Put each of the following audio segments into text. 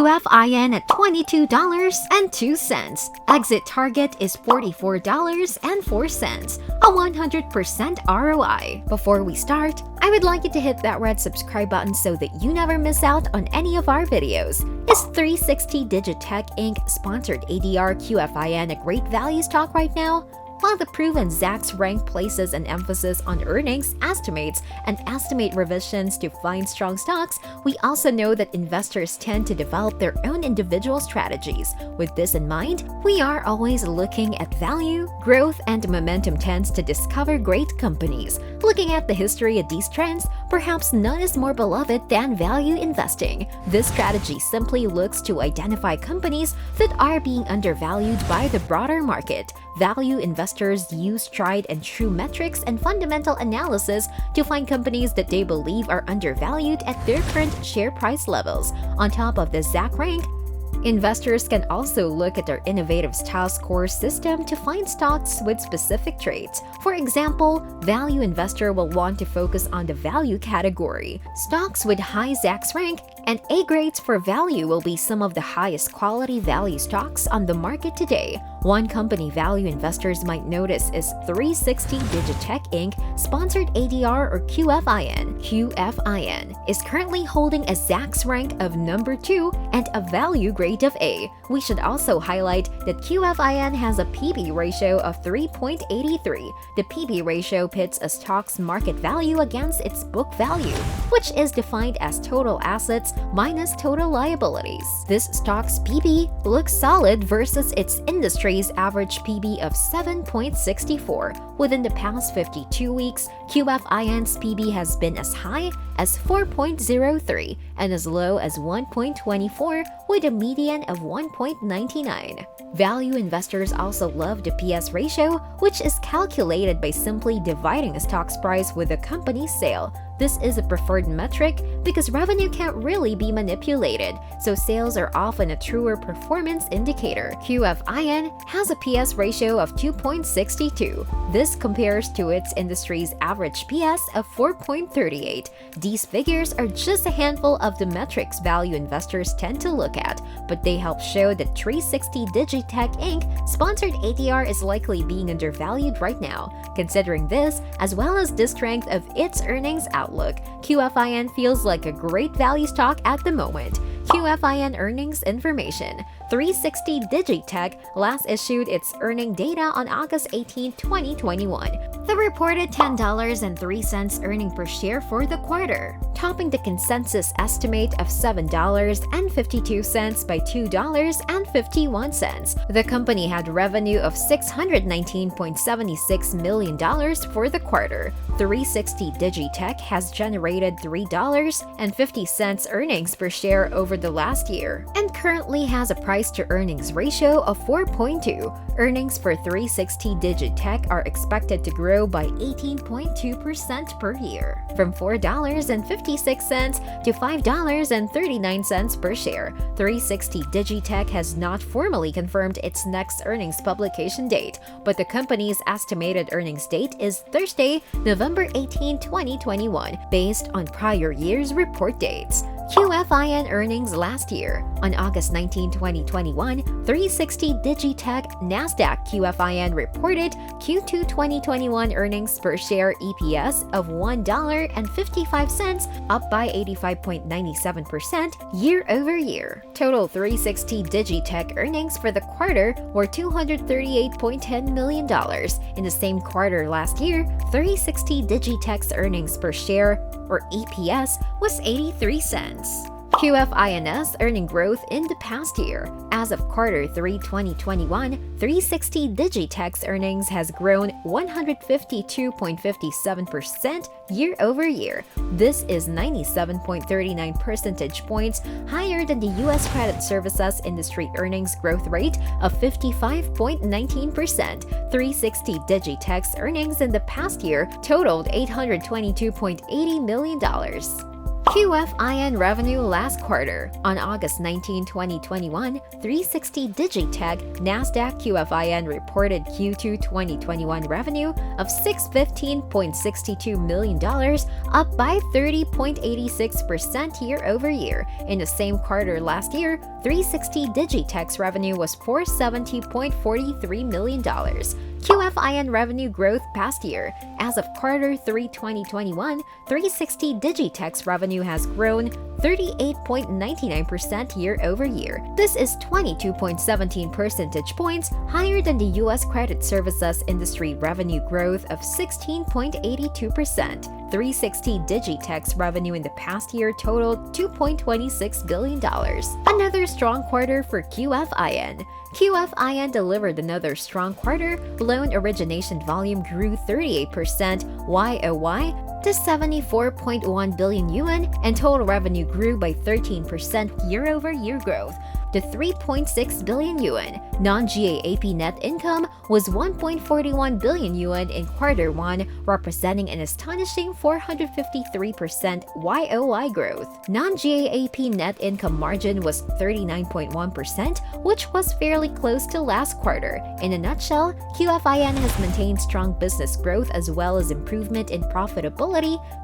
QFIN at $22.02. Exit target is $44.04, a 100% ROI. Before we start, I would like you to hit that red subscribe button so that you never miss out on any of our videos. Is 360 DIGITECH Inc. sponsored ADR QFIN a great value stock right now? While the proven Zacks rank places an emphasis on earnings estimates and estimate revisions to find strong stocks, we also know that investors tend to develop their own individual strategies. With this in mind, we are always looking at value, growth, and momentum trends to discover great companies. Looking at the history of these trends, perhaps none is more beloved than value investing. This strategy simply looks to identify companies that are being undervalued by the broader market. Value investors use tried and true metrics and fundamental analysis to find companies that they believe are undervalued at their current share price levels. On top of the Zacks rank, investors can also look at our innovative style score system to find stocks with specific traits. For example, value investor will want to focus on the value category. Stocks with high Zacks rank and A grades for value will be some of the highest quality value stocks on the market today. One company value investors might notice is 360 DIGITECH Inc. sponsored ADR or QFIN. QFIN is currently holding a Zacks rank of number 2 and a value grade of A. We should also highlight that QFIN has a PB ratio of 3.83. The PB ratio pits a stock's market value against its book value, which is defined as total assets minus total liabilities. This stock's PB looks solid versus its industry's average PB of 7.64. Within the past 52 weeks, QFIN's PB has been as high as 4.03 and as low as 1.24 with a median of 1.99. Value investors also love the PS ratio, which is calculated by simply dividing a stock's price with the company's sale. This is a preferred metric because revenue can't really be manipulated, so sales are often a truer performance indicator. QFIN has a PS ratio of 2.62. This compares to its industry's average PS of 4.38. These figures are just a handful of the metrics value investors tend to look at, but they help show that 360 DIGITECH Inc. sponsored ADR is likely being undervalued right now. Considering this, as well as the strength of its earnings outlook, QFIN feels like a great value stock at the moment. QFIN earnings information. 360 DIGITECH last issued its earning data on August 18, 2021. The reported $10.03 earning per share for the quarter, topping the consensus estimate of $7.52 by $2.51. The company had revenue of $619.76 million for the quarter. 360 DIGITECH has generated $3.50 earnings per share over the last year and currently has a price-to-earnings ratio of 4.2. Earnings for 360 DIGITECH are expected to grow by 18.2% per year, from $4.56 to $5.39 per share. 360 DIGITECH has not formally confirmed its next earnings publication date, but the company's estimated earnings date is Thursday, November 18, 2021, based on prior year's report dates. QFIN earnings last year. On August 19, 2021, 360 DIGITECH Nasdaq QFIN reported Q2 2021 earnings per share EPS of $1.55, up by 85.97% year over year. Total 360 DIGITECH earnings for the quarter were $238.10 million. In the same quarter last year, 360 DIGITECH's earnings per share, or EPS, was 83 cents. QFINS earning growth in the past year. As of quarter 3 2021, 360 DIGITECH's earnings has grown 152.57% year over year. This is 97.39 percentage points higher than the U.S. credit services industry earnings growth rate of 55.19%. 360 DIGITECH's earnings in the past year totaled $822.80 million. QFIN revenue last quarter. On August 19, 2021, 360 DIGITECH Nasdaq QFIN reported Q2 2021 revenue of $615.62 million, up by 30.86% year-over-year. In the same quarter last year, 360 DIGITECH's revenue was $470.43 million. QFIN revenue growth past year. As of quarter 3 2021, 360 DIGITECH's revenue has grown 38.99% year-over-year. This is 22.17 percentage points higher than the U.S. credit services industry revenue growth of 16.82%. 360 DIGITECH's revenue in the past year totaled $2.26 billion. Another strong quarter for QFIN. QFIN delivered another strong quarter. Loan origination volume grew 38% YOY to 74.1 billion yuan, and total revenue grew by 13% year-over-year growth to 3.6 billion yuan. Non-GAAP net income was 1.41 billion yuan in quarter 1, representing an astonishing 453% YOY growth. Non-GAAP net income margin was 39.1%, which was fairly close to last quarter. In a nutshell, QFIN has maintained strong business growth as well as improvement in profitability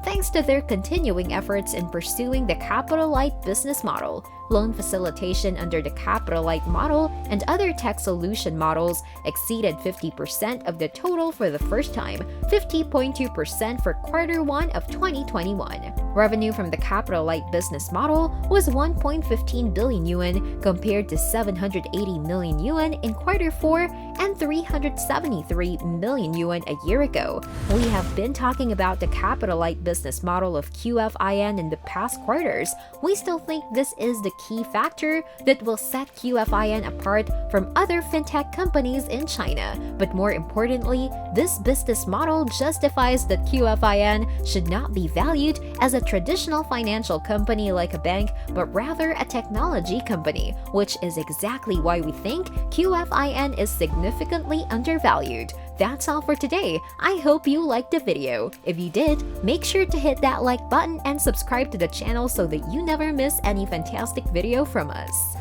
thanks to their continuing efforts in pursuing the capital-light business model. Loan facilitation under the capital-light model and other tech solution models exceeded 50% of the total for the first time, 50.2% for quarter 1 of 2021. Revenue from the capital-light business model was 1.15 billion yuan compared to 780 million yuan in quarter 4 and 373 million yuan a year ago. We have been talking about the capital-light business model of QFIN in the past quarters. We still think this is the key factor that will set QFIN apart from other fintech companies in China. But more importantly, this business model justifies that QFIN should not be valued as a traditional financial company like a bank, but rather a technology company, which is exactly why we think QFIN is significantly undervalued. That's all for today. I hope you liked the video. If you did, make sure to hit that like button and subscribe to the channel so that you never miss any fantastic video from us.